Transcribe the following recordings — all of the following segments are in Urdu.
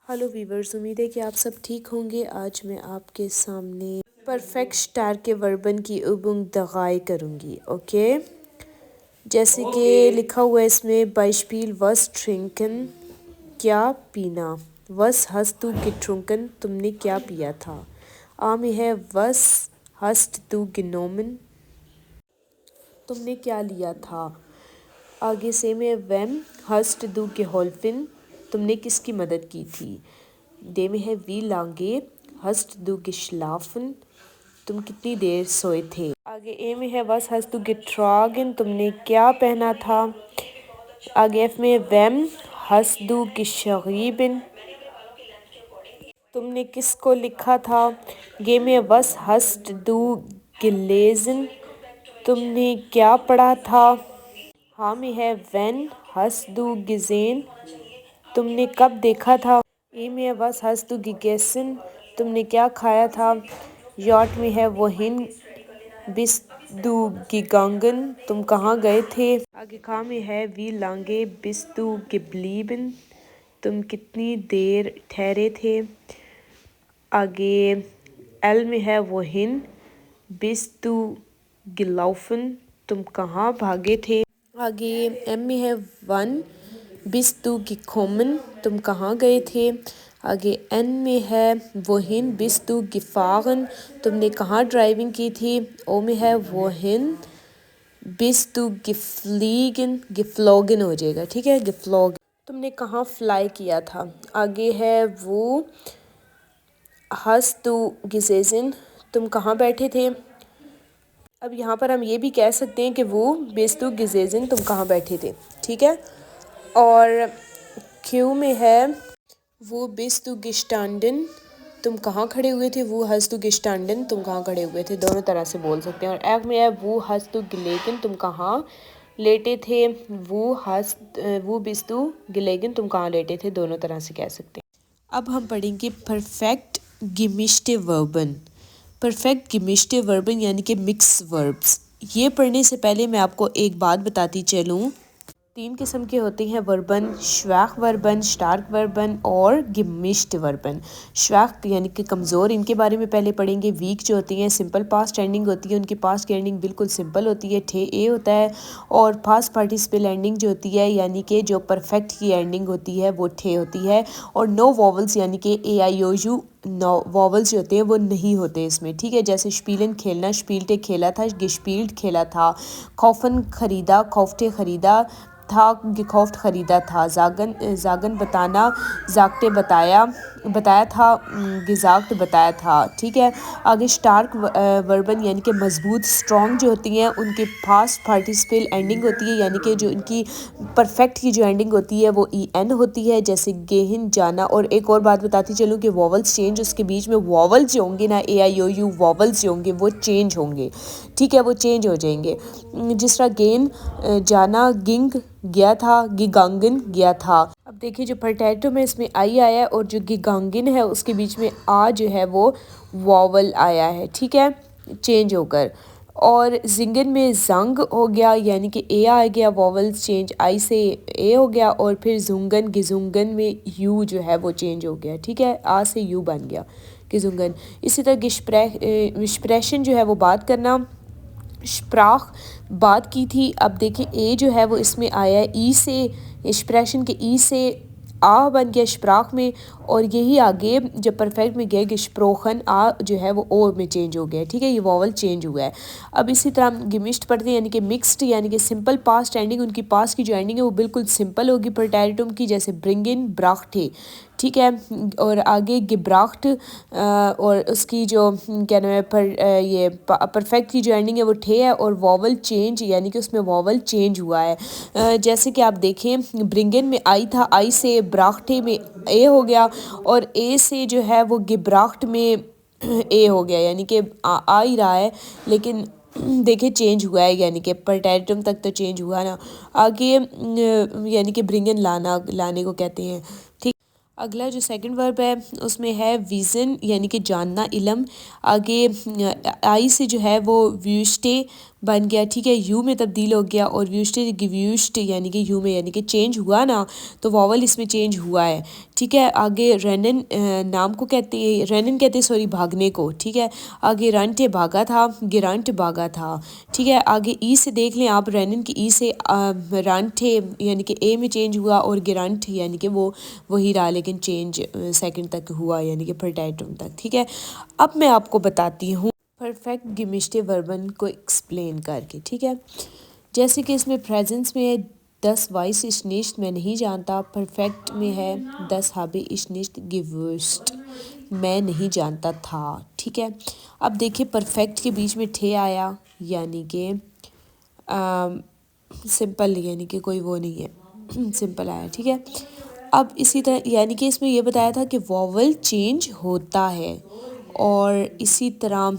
ہلو ویورز، امید ہے کہ آپ سب ٹھیک ہوں گے۔ آج میں آپ کے سامنے پرفیکٹ اسٹار کے وربن کی ابنگ دغائی کروں گی۔ اوکے، جیسے کہ لکھا ہوا ہے اس میں بائشپیل وس ٹرنکن، کیا پینا، وس ہست تو گٹرنکن، تم نے کیا پیا تھا۔ آمی ہے وس ہسٹ تو گنومن، تم نے کیا لیا تھا۔ آگے سے میں ویم ہسٹ دو گہولفن، تم نے کس کی مدد کی تھی۔ دے میں ہے وی لانگے ہسٹ دو گشلافن، تم کتنی دیر سوئے تھے۔ آگے اے میں ہے وس ہسٹ دو گٹراگن، تم نے کیا پہنا تھا۔ آگے ایف میں ویم ہسٹ دو گشغیبن، تم نے کس کو لکھا تھا۔ گے میں وس ہسٹ دو گلیزن، تم نے کیا پڑھا تھا۔ ہاں میں ہے وین ہسٹ دو گزین، تم نے کب دیکھا تھا۔ ای میں ہے وس ہسٹ دو گیگیسن، تم نے کیا کھایا تھا۔ یاٹ میں ہے وہن بس دو گیگانگن، تم کہاں گئے تھے۔ آگے کھا میں ہے وی لانگے بس دو گبلیبن، تم کتنی دیر ٹھہرے تھے۔ آگے ایل میں ہے وہن بس دو گلaufen، تم کہاں بھاگے تھے۔ آگے ایم میں ہے ون بس دو gekommen، تم کہاں گئے تھے۔ آگے این میں ہے wohin bist du gefahren، تم نے کہاں ڈرائیونگ کی تھی۔ او میں ہے wohin bist du geflogen ہو جائے گا، ٹھیک ہے، geflogen، تم نے کہاں فلائی کیا تھا۔ آگے ہے وہ hast du gesessen، تم کہاں بیٹھے تھے۔ اب یہاں پر ہم یہ بھی کہہ سکتے ہیں کہ وہ bist du gesessen، تم کہاں بیٹھے تھے، ٹھیک ہے۔ اور کیو میں ہے وہ bist du gestanden، تم کہاں کھڑے ہوئے تھے۔ وہ hast du gestanden، تم کہاں کھڑے ہوئے تھے، دونوں طرح سے بول سکتے ہیں۔ اور ایف میں ہے وہ hast du gelegen، تم کہاں لیٹے تھے۔ وہ bist du gelegen، تم کہاں لیٹے تھے، دونوں طرح سے کہہ سکتے ہیں۔ اب ہم پڑھیں گے perfect gemischte Verben۔ Perfect gemischte Verben یعنی کہ مکس وربس۔ یہ پڑھنے سے پہلے میں آپ کو ایک بات بتاتی چلوں، 3 قسم کے ہوتے ہیں وربن، شواخ وربن، اسٹارک وربن اور gemischt وربن۔ شواخ یعنی کہ کمزور، ان کے بارے میں پہلے پڑھیں گے۔ ویک جو ہوتی ہیں سمپل پاسٹ اینڈنگ ہوتی ہے، ان کی پاسٹ کی اینڈنگ بالکل سمپل ہوتی ہے، ٹھے اے ہوتا ہے۔ اور پاسٹ پارٹیسپل اینڈنگ جو ہوتی ہے یعنی کہ جو پرفیکٹ کی اینڈنگ ہوتی ہے وہ ٹھے ہوتی ہے۔ اور نو واولز یعنی کہ اے آئی او یو، نو واولز جو ہوتے ہیں وہ نہیں ہوتے اس میں، ٹھیک ہے۔ جیسے شپیلن کھیلنا، شپیلٹے کھیلا تھا، گشپیلٹ کھیلا تھا۔ کوفن خریدا، کوفٹے خریدا تھا، گکوفٹ خریدا تھا۔ زاگن بتانا، زاگٹے بتایا تھا، گزاگٹ بتایا تھا، ٹھیک ہے۔ آگے اسٹارک وربن یعنی کہ مضبوط، اسٹرانگ جو ہوتی ہیں ان کے پاسٹ پارٹیسپل اینڈنگ ہوتی ہے یعنی کہ جو ان کی پرفیکٹ کی جو اینڈنگ ہوتی ہے وہ ای این ہوتی ہے، جیسے گہن جانا۔ اور ایک اور بات بتاتی چلوں کہ واولز چینج، اس کے بیچ میں واولز جو ہوں گے نا، اے آئی او یو واولز جو ہوں گے وہ چینج ہوں گے، ٹھیک ہے، وہ چینج ہو جائیں گے۔ جس طرح گین جانا، گنگ گیا تھا، گیگانگن گیا تھا۔ اب دیکھیں جو پوٹیٹو میں اس میں آئی آیا ہے اور جو گیگانگن ہے اس کے بیچ میں آ جو ہے وہ واول آیا ہے، ٹھیک ہے، چینج ہو کر۔ اور زنگن میں زنگ ہو گیا یعنی کہ اے آ گیا، واول چینج آئی سے اے ہو گیا۔ اور پھر زنگن، گزنگن میں یو جو ہے وہ چینج ہو گیا، ٹھیک ہے، آ سے یو بن گیا، گزنگن۔ اسی طرح گشپریشن جو ہے وہ بات کرنا، شپراخ بات کی تھی۔ اب دیکھیں اے جو ہے وہ اس میں آیا ہے ای سے، اسپریشن کے ای سے آ بن گیا شپراخ میں۔ اور یہی آگے جب پرفیکٹ میں گئے گشپروخن، آ جو ہے وہ او میں چینج ہو گیا، ٹھیک ہے، یہ واول چینج ہوا ہے۔ اب اسی طرح گمشٹ پڑھتے ہیں یعنی کہ مکسڈ یعنی کہ سمپل پاسٹ اینڈنگ، ان کی پاسٹ کی جو اینڈنگ ہے وہ بالکل سمپل ہوگی پرٹیٹم کی، جیسے برنگن براخٹے، ٹھیک ہے۔ اور آگے گبراخٹ اور اس کی جو کیا نام ہے یہ پرفیکٹ کی جو اینڈنگ ہے وہ ٹھے ہے، اور واول چینج یعنی کہ اس میں واول چینج ہوا ہے۔ جیسے کہ آپ دیکھیں برنگن میں آئی تھا، آئی سے براخٹے میں اے ہو گیا، اور اے سے جو ہے وہ گبراخٹ میں اے ہو گیا، یعنی کہ آ ہی رہا ہے لیکن دیکھیں چینج ہوا ہے، یعنی کہ پرٹیٹم تک تو چینج ہوا نا۔ آگے یعنی کہ برنگن لانا، لانے کو کہتے ہیں، ٹھیک۔ اگلا جو سیکنڈ ورب ہے اس میں ہے ویژن یعنی کہ جاننا، علم۔ آگے آئی سے جو ہے وہ ویوشتے بن گیا، ٹھیک ہے، یو میں تبدیل ہو گیا، اور ویوشٹ گویوشٹ یعنی کہ یو میں یعنی کہ چینج ہوا نا، تو واول اس میں چینج ہوا ہے، ٹھیک ہے۔ آگے رینن نام کو کہتے ہیں، رینن کہتے ہیں سوری بھاگنے کو، ٹھیک ہے۔ آگے رنٹ بھاگا تھا، گرانٹ بھاگا تھا، ٹھیک ہے۔ آگے ای سے دیکھ لیں آپ، رینن کی ای سے رنٹ یعنی کہ اے میں چینج ہوا، اور گرانٹ یعنی کہ وہ وہی رہا لیکن چینج سیکنڈ تک ہوا یعنی کہ پروٹیٹم تک، ٹھیک ہے۔ اب میں آپ کو بتاتی ہوں پرفیکٹ گمشتے وربن کو ایکسپلین کر کے، ٹھیک ہے۔ جیسے کہ اس میں پریزنس میں ہے دس وائس ich nicht میں نہیں جانتا، پرفیکٹ میں ہے دس habe ich nicht gewusst میں نہیں جانتا تھا، ٹھیک ہے۔ اب دیکھیں پرفیکٹ کے بیچ میں ٹھے آیا یعنی کہ سمپل یعنی کہ کوئی وہ نہیں ہے، سمپل آیا، ٹھیک ہے۔ اب اسی طرح یعنی کہ اس میں یہ بتایا تھا کہ واول چینج ہوتا ہے، اور اسی طرح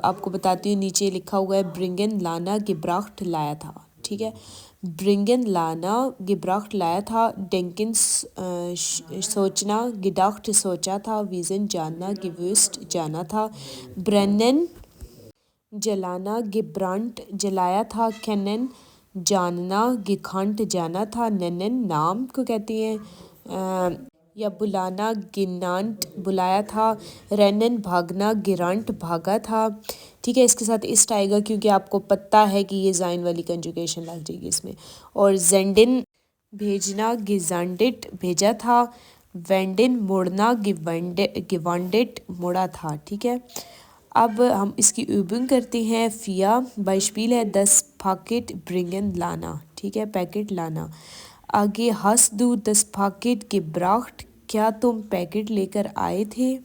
آپ کو بتاتی ہوں نیچے لکھا ہوا ہے برنگن لانا گبراخت لایا تھا، ٹھیک ہے۔ برنگن لانا گبراخت لایا تھا، ڈینکنس سوچنا گڈاخت سوچا تھا، ویزن جاننا گیوسٹ جانا تھا، برینن جلانا گبرانٹ جلایا تھا، کینن جاننا گکھانٹ جانا تھا، ننن نام کو کہتی ہیں یا بلانا گنانٹ بلایا تھا، رینن بھاگنا گرانٹ بھاگا تھا، ٹھیک ہے۔ اس کے ساتھ اسٹ آئے گا کیونکہ آپ کو پتہ ہے کہ یہ زائن والی کنجوگیشن لگ جائے گی اس میں، اور زینڈن بھیجنا گزانڈٹ بھیجا تھا، وینڈن مڑنا گوانڈٹ مڑا تھا، ٹھیک ہے۔ اب ہم اس کی ایوبنگ کرتے ہیں، فیا بائشپیل ہے 10 پاکٹ برنگن لانا، ٹھیک ہے، پیکٹ لانا۔ آگے ہس دو 10 پاکٹ گبراخت کیا تم پیکٹ لے کر آئے تھے،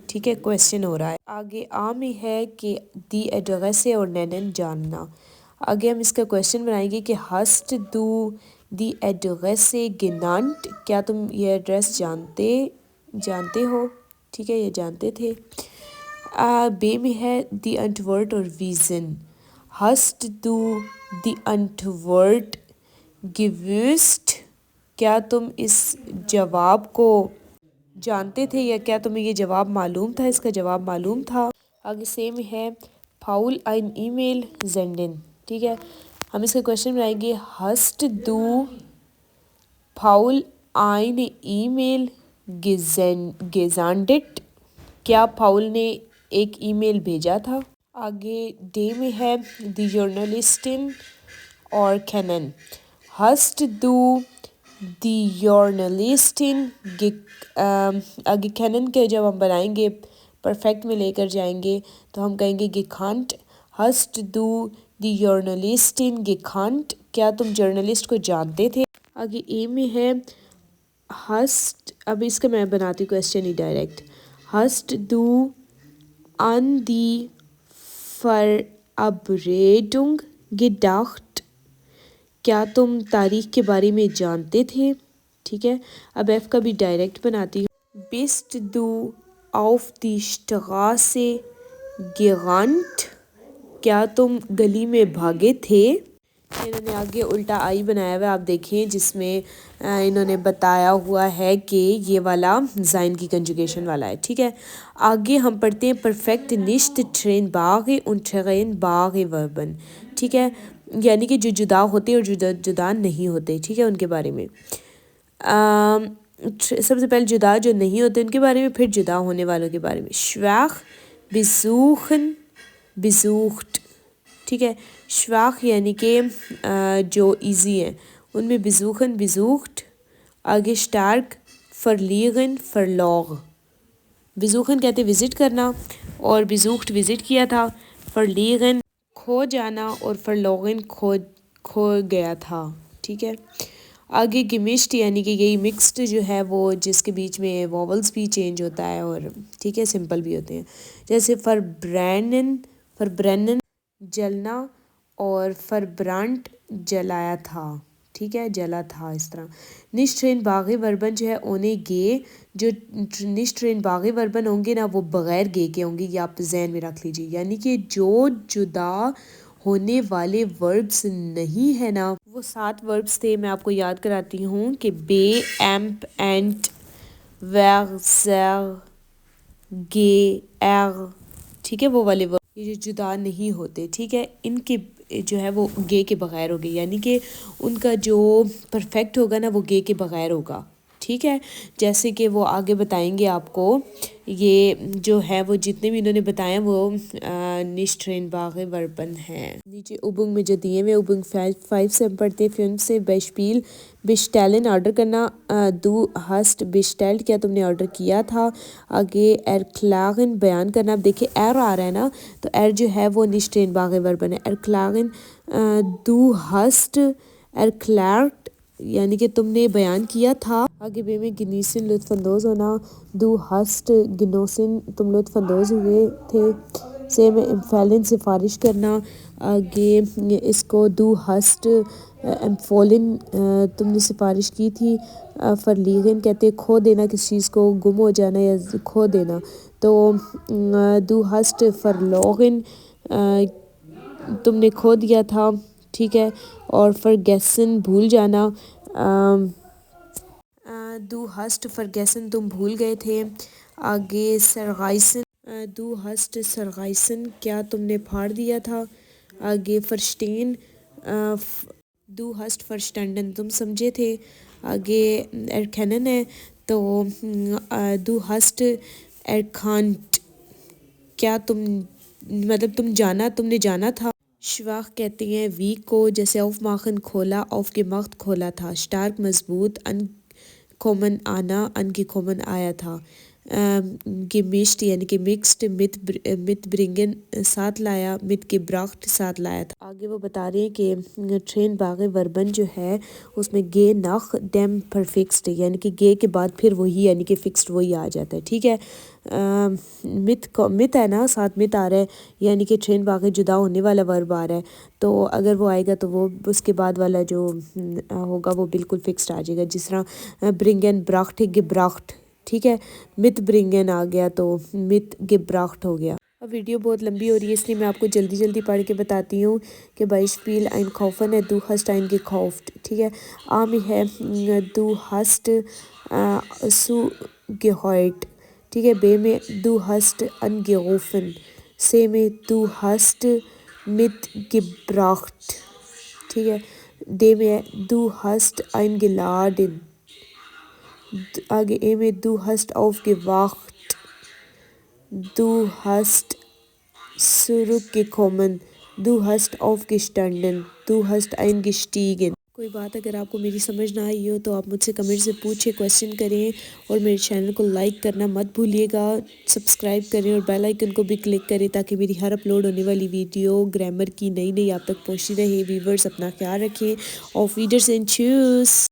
ٹھیک ہے، کویسچن ہو رہا ہے۔ آگے میں ہے کہ دی ایڈریس اور نینن جاننا۔ آگے ہم اس کا کویسچن بنائیں گے کہ ہسٹ دو دی ایڈریس گنانٹ کیا تم یہ ایڈریس جانتے ہو، ٹھیک ہے، یہ جانتے تھے۔ بے میں ہے دی انٹورٹ اور ویزن، ہسٹ دو دی انٹورٹ گیوسٹ کیا تم اس جواب کو جانتے تھے یا کیا تمہیں یہ جواب معلوم تھا، اس کا جواب معلوم تھا۔ آگے سیم ہے پاؤل ein ای میل زینڈن، ٹھیک ہے۔ ہم اس کا کویسچن بنائیں گے ہسٹ دو پاؤل ein ای میل گیزانڈٹ کیا پاؤل نے ایک ای میل بھیجا تھا۔ آگے ڈے میں ہے دی جورنلسٹن اور کینن، ہسٹ دو دی جورنلسٹن آگے کینن کے جب ہم بنائیں گے پرفیکٹ میں لے کر جائیں گے تو ہم کہیں گے گکھانٹ، ہسٹ دو دی جورنلسٹن گکھانٹ کیا تم جرنلسٹ کو جانتے تھے۔ آگے اے میں ہے ہسٹ، اب اس کا میں بناتی کویسچن ہی ڈائریکٹ، ہسٹ دو ان دی فرابریڈنگ گڈاخت کیا تم تاریخ کے بارے میں جانتے تھے، ٹھیک ہے۔ اب ایف کا بھی ڈائریکٹ بناتی ہوں، بیسٹ دو آف دی شٹراسے گیرانٹ کیا تم گلی میں بھاگے تھے۔ انہوں نے آگے الٹا آئی بنایا ہوا ہے، آپ دیکھیں جس میں انہوں نے بتایا ہوا ہے کہ یہ والا زائن کی کنجوگیشن والا ہے، ٹھیک ہے۔ آگے ہم پڑھتے ہیں پرفیکٹ نشت ٹرین باغ und ٹرین باغ وربن، ٹھیک ہے، یعنی کہ جو جدا ہوتے اور جدا نہیں ہوتے، ٹھیک ہے، ان کے بارے میں۔ سب سے پہلے جدا جو نہیں ہوتے ان کے بارے میں، پھر جدا ہونے والوں کے بارے میں۔ شواخ besuchen besucht، ٹھیک ہے، شواخ یعنی کہ جو ایزی ہیں ان میں besuchen besucht۔ آگے stark verlieren verlor، besuchen کہتے وزٹ کرنا اور besucht وزٹ کیا تھا، verlieren کھو جانا اور verloren کھو گیا تھا، ٹھیک ہے۔ آگے گمشت یعنی کہ یہی مکسڈ جو ہے وہ جس کے بیچ میں واولز بھی چینج ہوتا ہے اور ٹھیک ہے سمپل بھی ہوتے ہیں، جیسے فربرینن جلنا اور فربرانٹ جلایا تھا، ٹھیک ہے، جلا تھا، اس طرح۔ نشٹرین باغی وربن جو ہے اونے گے، جو نشٹرین باغی وربن ہوں گے نا وہ بغیر گے کے ہوں گے، یہ آپ ذہن میں رکھ لیجیے، یعنی کہ جو جدا ہونے والے وربس نہیں ہے نا، وہ 7 وربس تھے، میں آپ کو یاد کراتی ہوں کہ بے ایمپ اینٹ ویغ زیغ گے ایغ، ٹھیک ہے، وہ والے ورب یہ جو جدا نہیں ہوتے، ٹھیک ہے، ان کے جو ہے وہ گے کے بغیر ہوگی، یعنی کہ ان کا جو پرفیکٹ ہوگا نا وہ گے کے بغیر ہوگا، ٹھیک ہے، جیسے کہ وہ آگے بتائیں گے آپ کو، یہ جو ہے وہ جتنے بھی انہوں نے بتایا وہ نشٹرین باغ وربن ہے۔ نیچے اوبنگ میں جو دیے ہوئے اوبنگ 5 سے ہم پڑھتے ہیں، فیون سے بیشپیل بشٹیلن آرڈر کرنا، دو ہسٹ بشٹیلٹ کیا تم نے آرڈر کیا تھا، آگے ایرکلاغن بیان کرنا، اب دیکھیں ایر آ رہا ہے نا، تو ایر جو ہے وہ نشٹرین باغ وربن ہے، ایرکلاغن دو ہسٹ ایرکلارٹ یعنی کہ تم نے بیان کیا تھا، آگے بے میں گنیسن لطف اندوز ہونا، دو ہسٹ گنوسن تم لطف اندوز ہوئے تھے، سے میں امفیلن سفارش کرنا، آگے اس کو دو ہسٹ امفولن تم نے سفارش کی تھی، فرلیغن کہتے ہیں کھو دینا، کسی چیز کو گم ہو جانا یا کھو دینا، تو دو ہسٹ فرلوغن تم نے کھو دیا تھا، ٹھیک ہے، اور فرگیسن بھول جانا، دو ہسٹ فرگیسن تم بھول گئے تھے، آگے سرغائسن دو ہسٹ سرغائسن کیا تم نے پھاڑ دیا تھا، آگے فرشٹین دو ہسٹ فرشٹینڈن تم سمجھے تھے، آگے ایرکھنن ہے تو دو ہسٹ ایرکھانٹ کیا تم مطلب تم نے جانا تھا، شواخ کہتے ہیں ویک کو، جیسے اوف ماخن کھولا، اوف کے مخت کھولا تھا، شٹارک مضبوط، ان کومن آنا، ان کی کومن آیا تھا، گیمشٹ یعنی کہ مکسڈ، مت برنگن ساتھ لایا، مت کے براخت ساتھ لایا تھا۔ آگے وہ بتا رہے ہیں کہ ٹرین باغ وربن جو ہے اس میں گے نخ ڈیم پر فکسڈ یعنی کہ گے کے بعد پھر وہی یعنی کہ فکسڈ وہی آ جاتا ہے، ٹھیک ہے، مت ہے نا، ساتھ مت آ رہا ہے یعنی کہ ٹرین باغ جدا ہونے والا ورب آ رہا ہے، تو اگر وہ آئے گا تو وہ اس کے بعد والا جو ہوگا وہ بالکل فکسڈ آ جائے گا، جس طرح برنگن براخت گبراخت، ٹھیک ہے، مت برنگن آ گیا تو مت گبراخت ہو گیا۔ اب ویڈیو بہت لمبی ہو رہی ہے اس لیے میں آپ کو جلدی جلدی پڑھ کے بتاتی ہوں کہ بائشپیل ein kaufen ہے دو ہسٹ ein gekauft، ٹھیک ہے، عام ہے دو ہسٹ سو گہوئٹ، ٹھیک ہے، بے میں دو ہسٹ angerufen، سے میں دو ہسٹ مت گبراخت، ٹھیک ہے، دے میں دو ہسٹ eingeladen، آگے اے میں دو ہسٹ aufgewacht، دو ہسٹ zurückgekommen، دو ہسٹ aufgestanden، دو ہسٹ eingestiegen۔ کوئی بات اگر آپ کو میری سمجھ نہ آئی ہو تو آپ مجھ سے کمنٹ سے پوچھیں، کویسچن کریں، اور میرے چینل کو لائک کرنا مت بھولیے گا، سبسکرائب کریں اور بیل آئیکن کو بھی کلک کریں تاکہ میری ہر اپلوڈ ہونے والی ویڈیو گرامر کی نئی آپ تک پہنچتی رہے۔ ویورز اپنا خیال رکھیں، auf Wiedersehen، tschüss۔